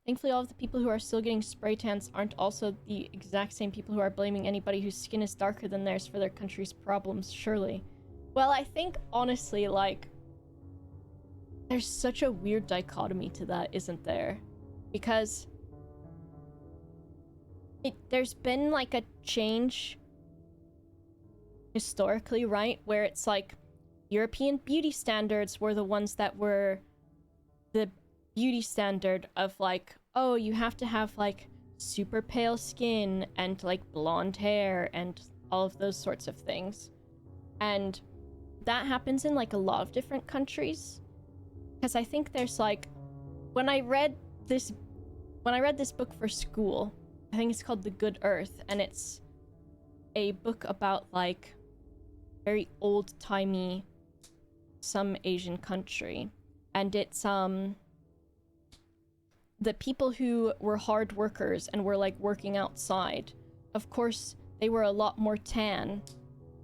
Thankfully, all of the people who are still getting spray tans aren't also the exact same people who are blaming anybody whose skin is darker than theirs for their country's problems, surely. Well, I think, honestly, like, there's such a weird dichotomy to that, isn't there? Because there's been, like, a change historically, right? Where it's, like, European beauty standards were the ones that were the beauty standard of, like, oh, you have to have, like, super pale skin and, like, blonde hair and all of those sorts of things. And that happens in, like, a lot of different countries. Because I think there's, like, when I read this book for school, I think it's called The Good Earth, and it's a book about, like, very old-timey some Asian country. And it's, the people who were hard workers and were, like, working outside, of course, they were a lot more tan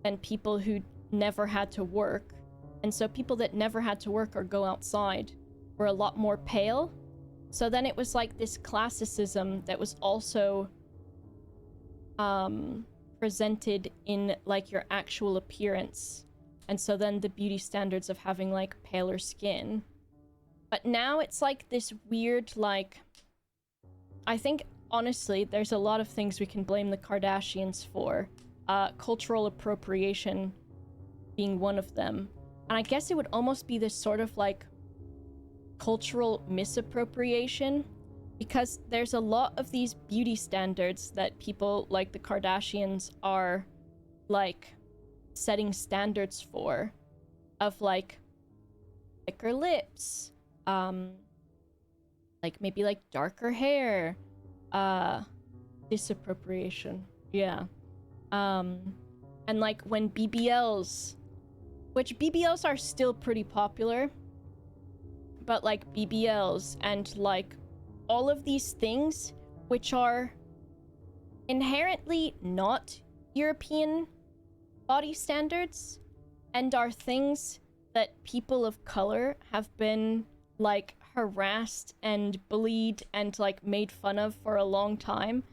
than people who never had to work. And so people that never had to work or go outside were a lot more pale. So then it was, like, this classicism that was also presented in, like, your actual appearance. And so then the beauty standards of having, like, paler skin. But now it's, like, this weird, like... I think, honestly, there's a lot of things we can blame the Kardashians for. Cultural appropriation being one of them. And I guess it would almost be this sort of, like, cultural misappropriation. Because there's a lot of these beauty standards that people like the Kardashians are, like, setting standards for. Of, like, thicker lips. Like, maybe, like, darker hair. Disappropriation. Yeah. And, like, when BBLs... Which BBLs are still pretty popular. But, like, BBLs and, like, all of these things which are inherently not European body standards and are things that people of color have been, like, harassed and bullied and, like, made fun of for a long time.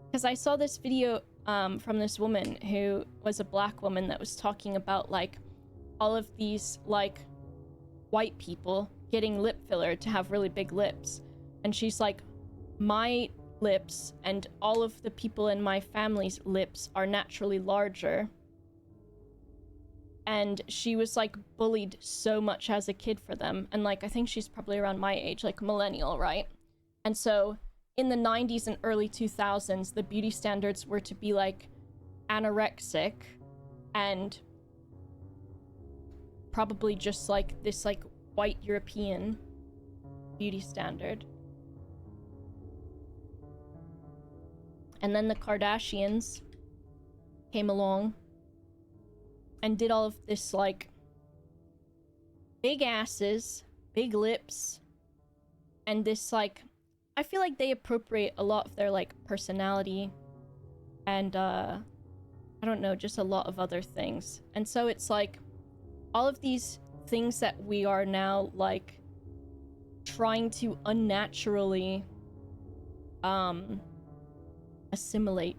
Because I saw this video from this woman who was a black woman that was talking about, like, all of these, like, white people getting lip filler to have really big lips. And she's like, my lips and all of the people in my family's lips are naturally larger. And she was, like, bullied so much as a kid for them. And, like, I think she's probably around my age, like, millennial, right? And so, in the 90s and early 2000s, the beauty standards were to be, like, anorexic and probably just, like, this, like, white European beauty standard. And then the Kardashians came along and did all of this, like, big asses, big lips, and this, like, I feel like they appropriate a lot of their, like, personality and, I don't know, just a lot of other things. And so it's, like, all of these things that we are now, like, trying to unnaturally, assimilate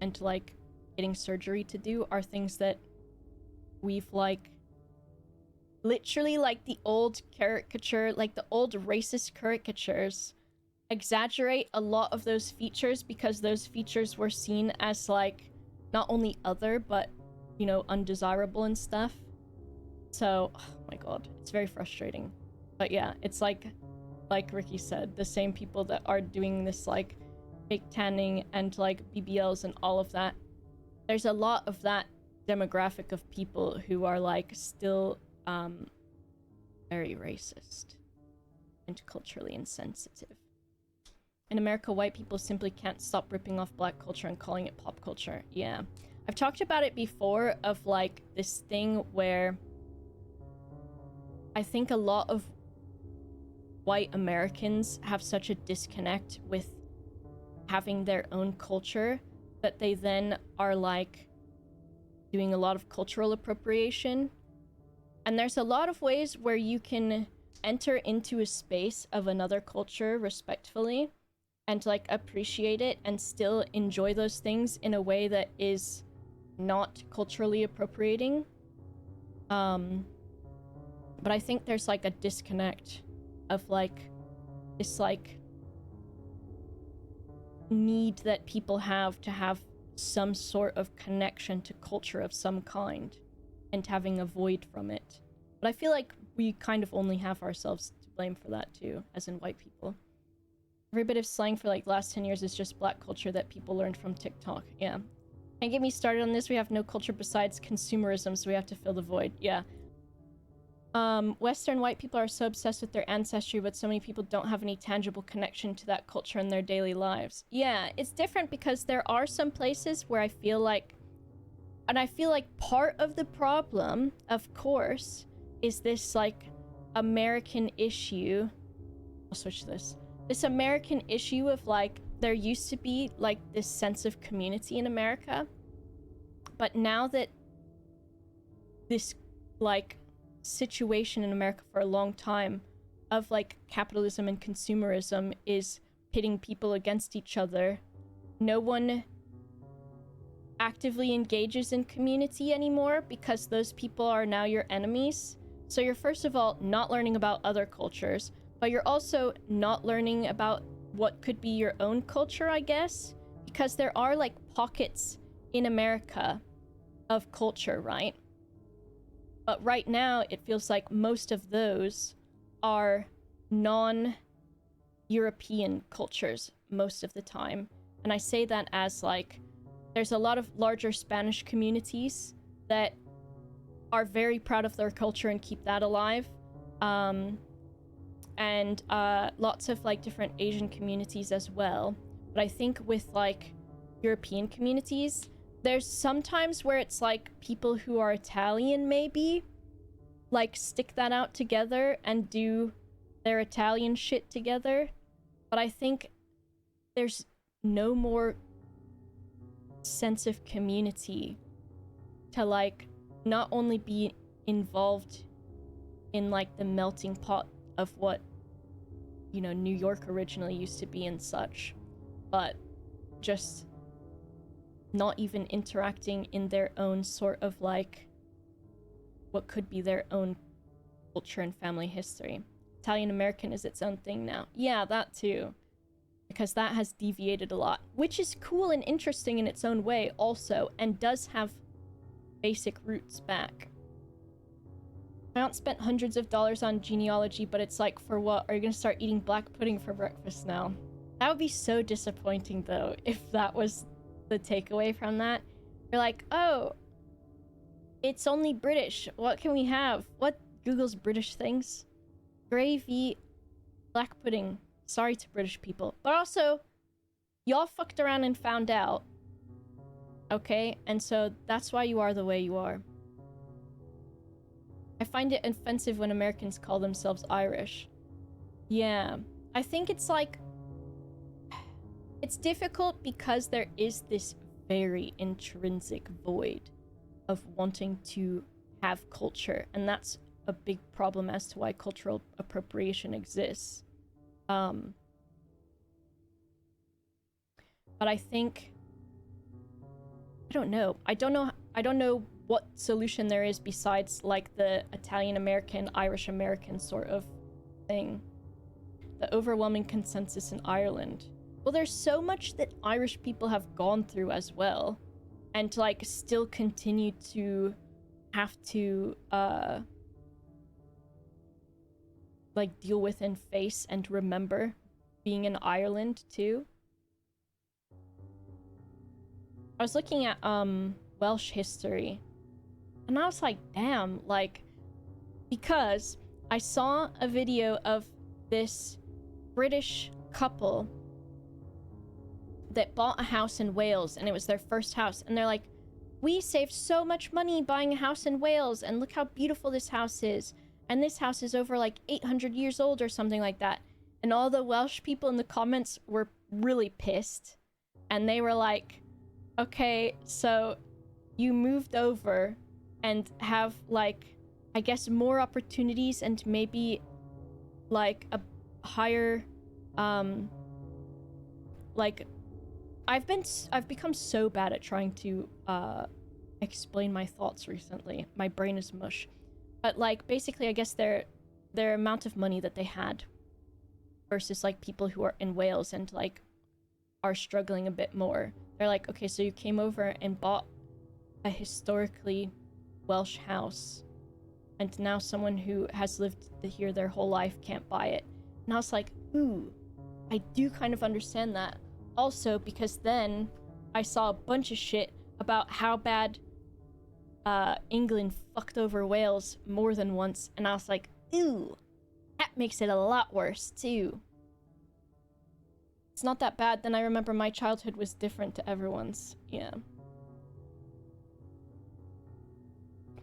and, like, getting surgery to do are things that we've, like, literally, like, the old caricature, like, the old racist caricatures exaggerate a lot of those features because those features were seen as, like, not only other, but, you know, undesirable and stuff. So, oh my god, it's very frustrating. But yeah, it's like Ricky said, the same people that are doing this, like, fake tanning and, like, BBLs and all of that. There's a lot of that demographic of people who are, like, still, very racist and culturally insensitive. In America, white people simply can't stop ripping off black culture and calling it pop culture. Yeah. I've talked about it before of, like, this thing where I think a lot of white Americans have such a disconnect with having their own culture that they then are, like, doing a lot of cultural appropriation. And there's a lot of ways where you can enter into a space of another culture respectfully and like appreciate it and still enjoy those things in a way that is not culturally appropriating. But I think there's like a disconnect of like this like need that people have to have some sort of connection to culture of some kind and having a void from it. But I feel like we kind of only have ourselves to blame for that too, as in white people. Every bit of slang for like last 10 years is just black culture that people learned from TikTok. Yeah. Can't get me started on this. We have no culture besides consumerism, so we have to fill the void. Yeah. Western white people are so obsessed with their ancestry, but so many people don't have any tangible connection to that culture in their daily lives. Yeah, it's different because there are some places where I feel like, and I feel like part of the problem, of course, is this like American issue. I'll switch this. This American issue of like, there used to be like this sense of community in America, but now that this like situation in America for a long time of like capitalism and consumerism is pitting people against each other, no one actively engages in community anymore because those people are now your enemies. So you're first of all not learning about other cultures, but you're also not learning about what could be your own culture, I guess, because there are like pockets in America of culture, right? But right now, it feels like most of those are non-European cultures most of the time. And I say that as like, there's a lot of larger Spanish communities that are very proud of their culture and keep that alive. And lots of like different Asian communities as well. But I think with like European communities, there's sometimes where it's like people who are Italian maybe like stick that out together and do their Italian shit together. But I think there's no more sense of community to like not only be involved in like the melting pot of what, you know, New York originally used to be and such, but just not even interacting in their own sort of like what could be their own culture and family history. Italian American is its own thing now. Yeah, that too. Because that has deviated a lot, which is cool and interesting in its own way also, and does have basic roots back. My aunt spent hundreds of dollars on genealogy, but it's like, for what? Are you gonna start eating black pudding for breakfast now? That would be so disappointing though, if that was the takeaway from that. You're like, oh, it's only British. What can we have? What Google's British things? Gravy, black pudding. Sorry to British people. But also, y'all fucked around and found out. Okay? And so that's why you are the way you are. I find it offensive when Americans call themselves Irish. Yeah. I think it's like... It's difficult because there is this very intrinsic void of wanting to have culture, and that's a big problem as to why cultural appropriation exists. But I think, I don't know what solution there is besides like the Italian American, Irish American sort of thing. The overwhelming consensus in Ireland. Well, there's so much that Irish people have gone through as well, and like still continue to have to like deal with and face and remember being in Ireland too. I was looking at Welsh history, and I was like, damn, like, because I saw a video of this British couple that bought a house in Wales, and it was their first house, and they're like, we saved so much money buying a house in Wales, and look how beautiful this house is, and this house is over like 800 years old or something like that. And all the Welsh people in the comments were really pissed, and they were like, okay, so you moved over and have like, I guess, more opportunities and maybe like a higher, like I've become so bad at trying to explain my thoughts recently. My brain is mush. But like basically I guess their amount of money that they had versus like people who are in Wales and like are struggling a bit more. They're like, okay, so you came over and bought a historically Welsh house, and now someone who has lived here their whole life can't buy it. And I was like, ooh, I do kind of understand that. Also, because then I saw a bunch of shit about how bad England fucked over Wales more than once, and I was like, ooh, that makes it a lot worse too. It's not that bad. Then I remember my childhood was different to everyone's. Yeah.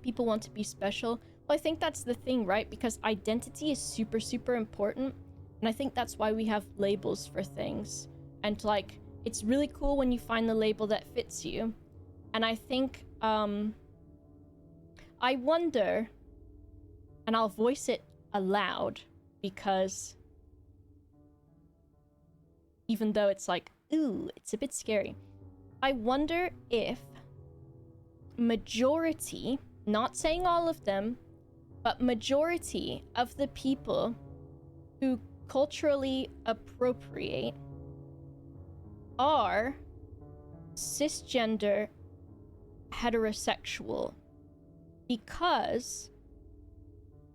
People want to be special. Well, I think that's the thing, right? Because identity is super, super important. And I think that's why we have labels for things. And like, it's really cool when you find the label that fits you. And I think, I wonder, and I'll voice it aloud because even though it's like, ooh, it's a bit scary. I wonder if majority, not saying all of them, but majority of the people who culturally appropriate are cisgender heterosexual, because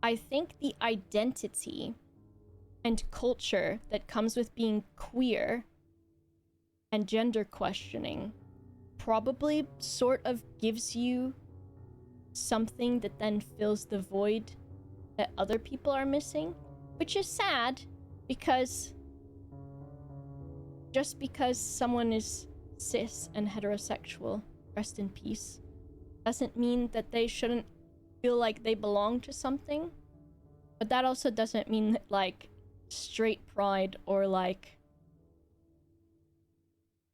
I think the identity and culture that comes with being queer and gender questioning probably sort of gives you something that then fills the void that other people are missing, which is sad, because just because someone is cis and heterosexual, rest in peace, doesn't mean that they shouldn't feel like they belong to something. But that also doesn't mean that like straight pride or like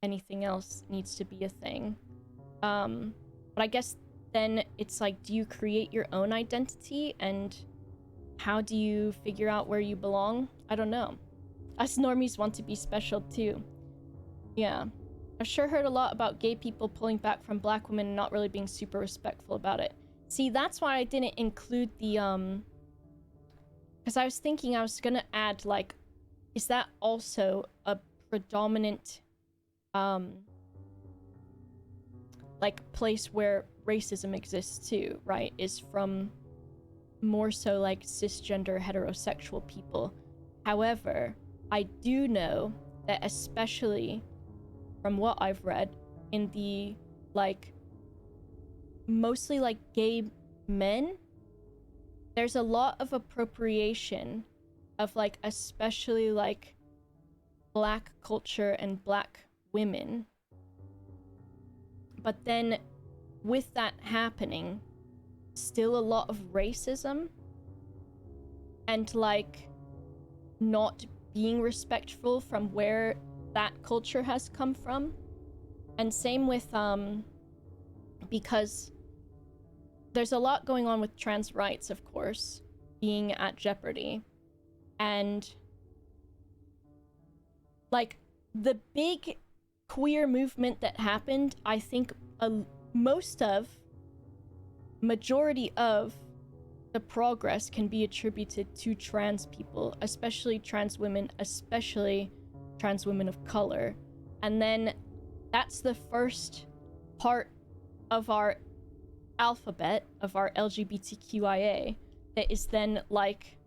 anything else needs to be a thing. But I guess then it's like, do you create your own identity, and how do you figure out where you belong? I don't know. Us normies want to be special too. Yeah. I've sure heard a lot about gay people pulling back from black women and not really being super respectful about it. See, that's why I didn't include the because I was thinking I was gonna add, like, is that also a predominant, like, place where racism exists too, right? Is from more so, like, cisgender heterosexual people. However, I do know that, especially from what I've read, in the, like, mostly, like, gay men, there's a lot of appropriation of, like, especially, like, black culture and black women. But then, with that happening, still a lot of racism and, like, not being respectful from where that culture has come from. And same with, because there's a lot going on with trans rights, of course, being at jeopardy. And, like, the big queer movement that happened, I think majority of the progress can be attributed to trans people, especially trans women of color. And then that's the first part of our alphabet, of our LGBTQIA, that is then, like,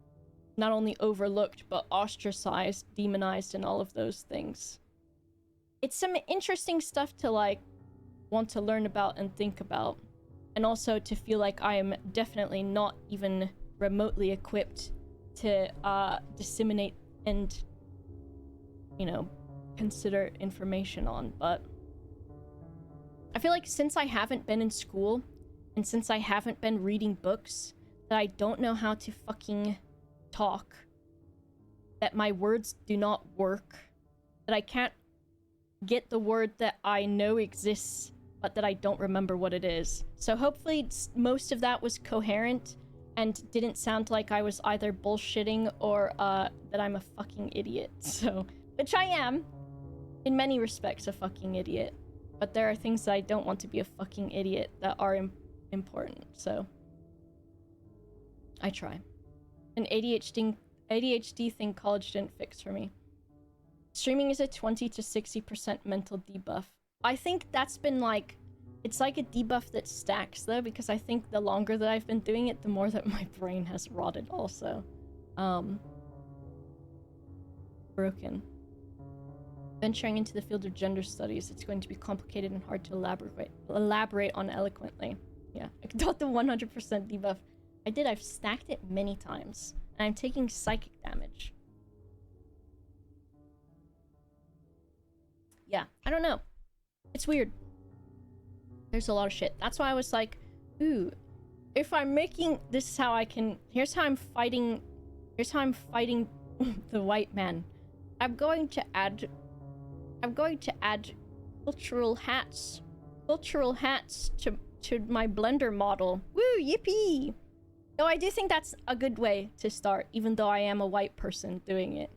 not only overlooked, but ostracized, demonized, and all of those things. It's some interesting stuff to, like, want to learn about and think about. And also to feel like I am definitely not even remotely equipped to disseminate and, you know, consider information on. But I feel like since I haven't been in school, and since I haven't been reading books, that I don't know how to fucking talk, that my words do not work, that I can't get the word that I know exists, but that I don't remember what it is. So hopefully most of that was coherent, and didn't sound like I was either bullshitting or that I'm a fucking idiot. So, which I am, in many respects, a fucking idiot. But there are things that I don't want to be a fucking idiot that are important. So, I try. An ADHD thing college didn't fix for me. Streaming is a 20 to 60% mental debuff. I think that's been like, it's like a debuff that stacks though, because I think the longer that I've been doing it, the more that my brain has rotted also. Broken. Venturing into the field of gender studies, it's going to be complicated and hard to elaborate on eloquently. Yeah, I got the 100% debuff. I've stacked it many times, and I'm taking psychic damage. Yeah, I don't know. It's weird. There's a lot of shit. That's why I was like, ooh, if I'm making this is how I can, here's how I'm fighting the white man. I'm going to add cultural hats to my Blender model. Woo, yippee! No, I do think that's a good way to start, even though I am a white person doing it.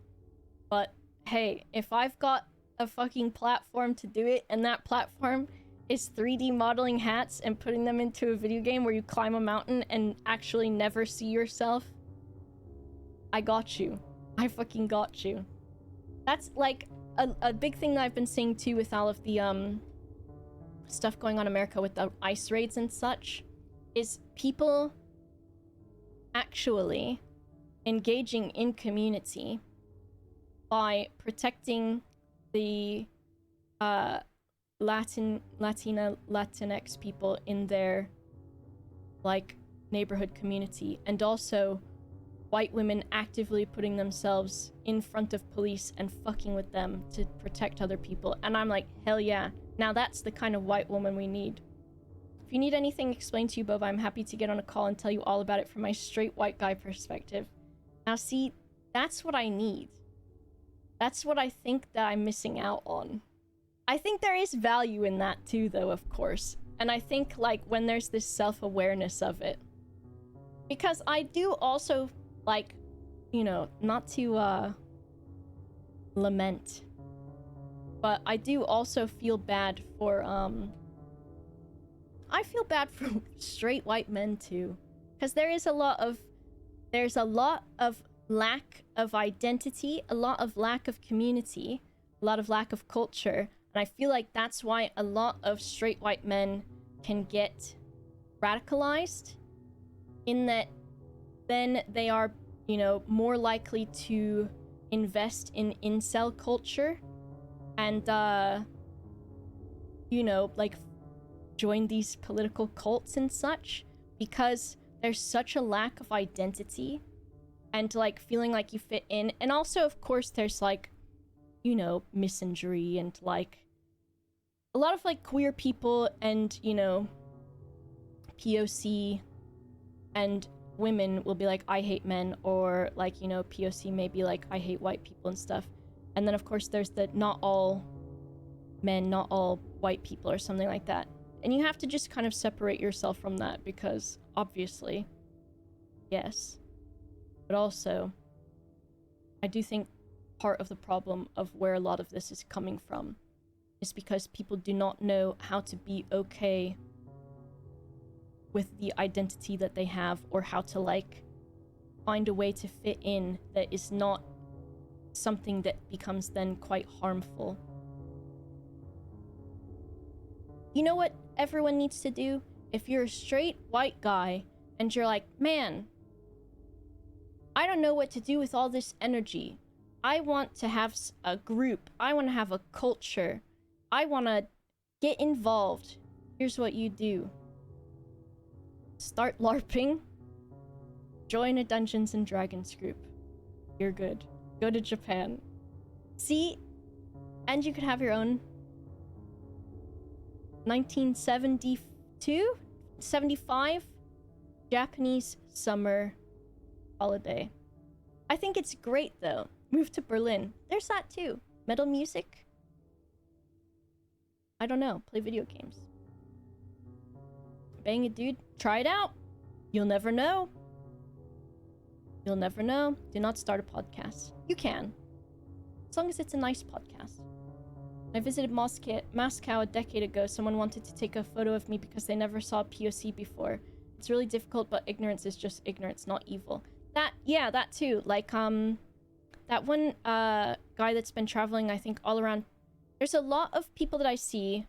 But hey, if I've got a fucking platform to do it, and that platform is 3D modeling hats and putting them into a video game where you climb a mountain and actually never see yourself, I got you. I fucking got you. That's like a big thing that I've been seeing too with all of the stuff going on in America with the ICE raids and such, is people actually engaging in community by protecting the Latinx people in their like neighborhood community, and also white women actively putting themselves in front of police and fucking with them to protect other people. And I'm like, hell yeah, now that's the kind of white woman we need. If you need anything explained to you, Boba, I'm happy to get on a call and tell you all about it from my straight white guy perspective. Now see, that's what I need. That's what I think that I'm missing out on. I think there is value in that too, though, of course. And I think, like, when there's this self-awareness of it. Because I do also, like, you know, not to, lament, but I do also feel bad for, I feel bad for straight white men, too. Because there's a lot of lack of identity, a lot of lack of community, a lot of lack of culture, and I feel like that's why a lot of straight white men can get radicalized, in that then they are, you know, more likely to invest in incel culture and, you know, like, join these political cults and such, because there's such a lack of identity and like feeling like you fit in. And also, of course, there's like, you know, misandry and like a lot of like queer people and, you know, POC and women will be like, I hate men, or like, you know, POC may be like, I hate white people and stuff. And then of course there's the not all men, not all white people, or something like that. And you have to just kind of separate yourself from that, because obviously, yes. But also, I do think part of the problem of where a lot of this is coming from is because people do not know how to be okay with the identity that they have, or how to like find a way to fit in that is not something that becomes then quite harmful. You know what everyone needs to do? If you're a straight white guy and you're like, man, I don't know what to do with all this energy. I want to have a group. I want to have a culture. I want to get involved. Here's what you do. Start LARPing. Join a Dungeons and Dragons group. You're good. Go to Japan. See? And you could have your own 1972? 75? Japanese summer holiday. I think it's great though. Move to Berlin. There's that too. Metal music. I don't know. Play video games. Bang a dude. Try it out. You'll never know. You'll never know. Do not start a podcast. You can, as long as it's a nice podcast. I visited Moscow a decade ago. Someone wanted to take a photo of me because they never saw a POC before. It's really difficult, but ignorance is just ignorance, not evil. Yeah, that too. Like, that one guy that's been traveling, I think, all around. There's a lot of people that I see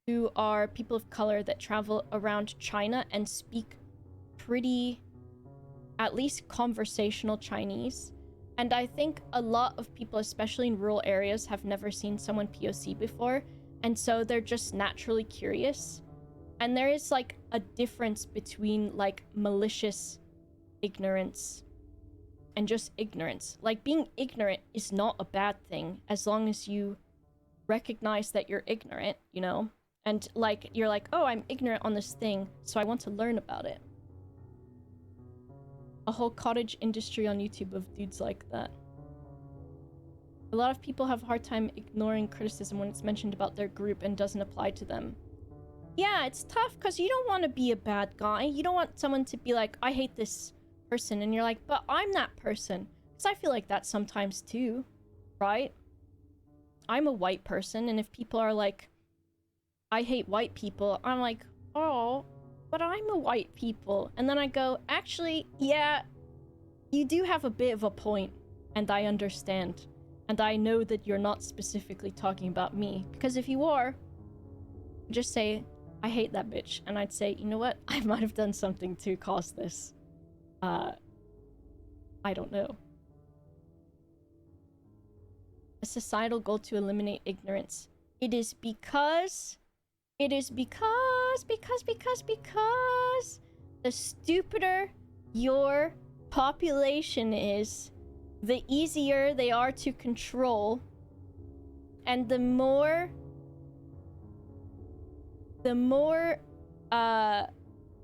who are people of color that travel around China and speak pretty, at least conversational Chinese. And I think a lot of people, especially in rural areas, have never seen someone POC before. And so they're just naturally curious. And there is like a difference between like malicious ignorance and just ignorance. Like, being ignorant is not a bad thing as long as you recognize that you're ignorant, you know? And like, you're like, oh, I'm ignorant on this thing, so I want to learn about it. A whole cottage industry on YouTube of dudes like that. A lot of people have a hard time ignoring criticism when it's mentioned about their group and doesn't apply to them. Yeah, it's tough because you don't want to be a bad guy. You don't want someone to be like, I hate this person, and you're like, but I'm that person. Because I feel like that sometimes too, right? I'm a white person, and if people are like, I hate white people, I'm like, oh, but I'm a white people. And then I go, actually, yeah, you do have a bit of a point, and I understand. And I know that you're not specifically talking about me, because if you are, just say, I hate that bitch, and I'd say, you know what, I might have done something to cause this. I don't know. A societal goal to eliminate ignorance. It is because the stupider your population is, the easier they are to control, and the more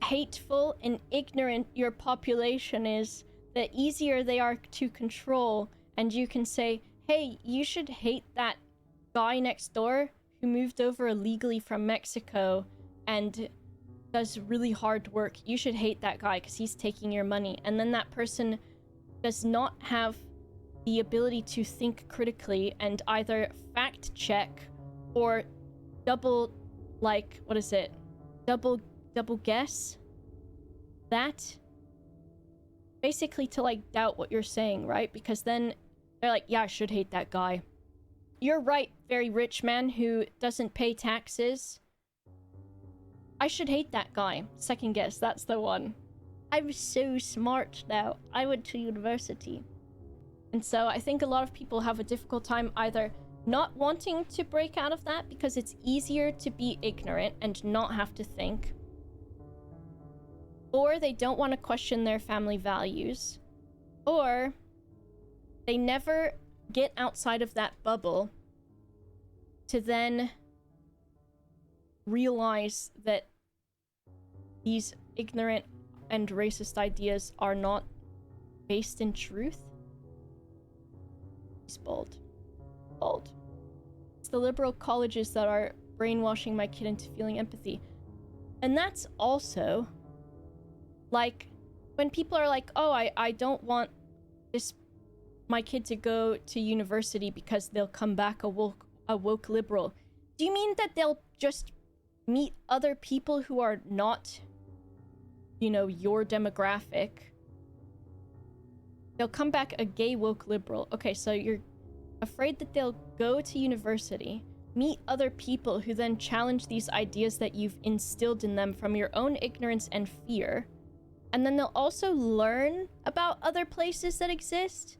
hateful and ignorant your population is, the easier they are to control. And you can say, hey, you should hate that guy next door who moved over illegally from Mexico and does really hard work. You should hate that guy because he's taking your money. And then that person does not have the ability to think critically and either fact check or double guess that, basically to like doubt what you're saying, right? Because then they're like, yeah, I should hate that guy. You're right, very rich man who doesn't pay taxes. I should hate that guy. Second guess, that's the one. I'm so smart now. I went to university. And so I think a lot of people have a difficult time either not wanting to break out of that because it's easier to be ignorant and not have to think, or they don't want to question their family values, or they never get outside of that bubble to then realize that these ignorant and racist ideas are not based in truth. He's bold. It's the liberal colleges that are brainwashing my kid into feeling empathy. And that's also like when people are like, oh, I don't want my kid to go to university because they'll come back a woke liberal. Do you mean that they'll just meet other people who are not, you know, your demographic? They'll come back a gay woke liberal. Okay, so you're afraid that they'll go to university, meet other people who then challenge these ideas that you've instilled in them from your own ignorance and fear, and then they'll also learn about other places that exist,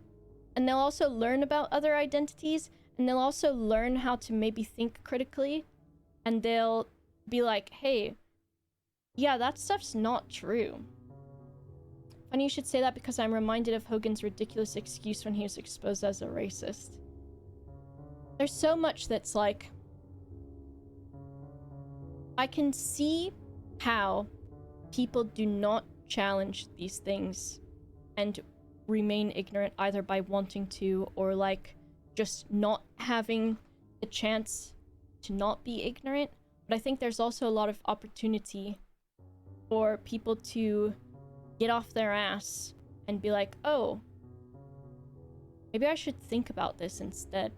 and they'll also learn about other identities, and they'll also learn how to maybe think critically, and they'll be like, hey, yeah, that stuff's not true. Funny you should say that because I'm reminded of Hogan's ridiculous excuse when he was exposed as a racist. There's so much that's like, I can see how people do not challenge these things and remain ignorant either by wanting to or like just not having the chance to not be ignorant. But I think there's also a lot of opportunity for people to get off their ass and be like, oh, maybe I should think about this instead.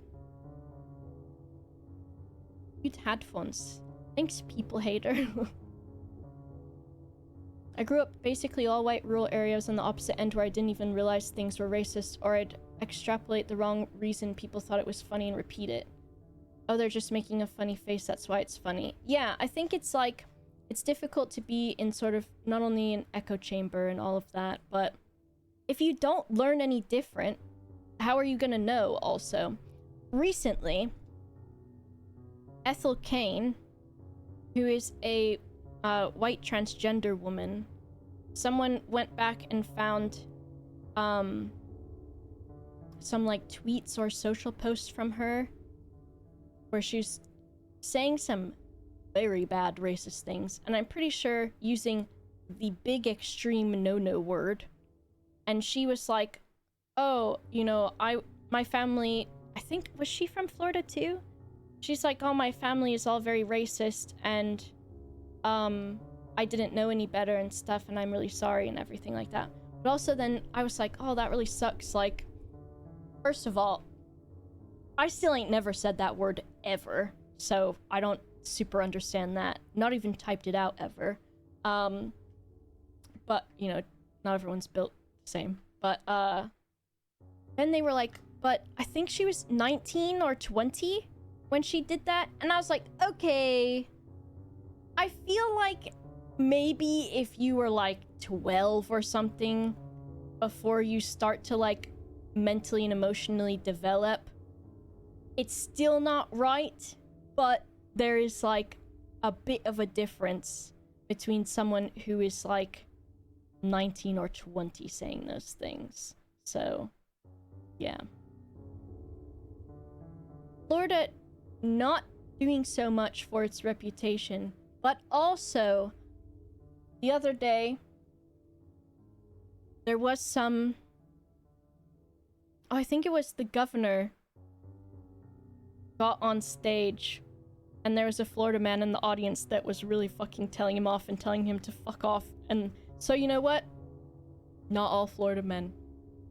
Cute headphones. Thanks, people hater. I grew up basically all white rural areas on the opposite end where I didn't even realize things were racist, or I'd extrapolate the wrong reason people thought it was funny and repeat it. Oh, they're just making a funny face, that's why it's funny. Yeah, I think it's like, it's difficult to be in sort of not only an echo chamber and all of that, but if you don't learn any different, how are you gonna know also? Recently, Ethel Kane, who is a white transgender woman, someone went back and found some like tweets or social posts from her where she's saying some very bad racist things, and I'm pretty sure using the big extreme no-no word. And she was like, oh, you know, my family, I think, was she from Florida too? She's like, oh, my family is all very racist, and I didn't know any better and stuff, and I'm really sorry and everything like that. But also then I was like, oh, that really sucks. Like, first of all, I still ain't never said that word ever, so I don't super understand that. Not even typed it out ever. But, you know, not everyone's built the same. But, then they were like, but I think she was 19 or 20 when she did that, and I was like, okay, I feel like maybe if you were like 12 or something before you start to like mentally and emotionally develop, it's still not right, but there is like a bit of a difference between someone who is like 19 or 20 saying those things. So, yeah. Florida not doing so much for its reputation, but also the other day there was some, oh, I think it was the governor got on stage and there was a Florida man in the audience that was really fucking telling him off and telling him to fuck off. And so, you know what? Not all Florida men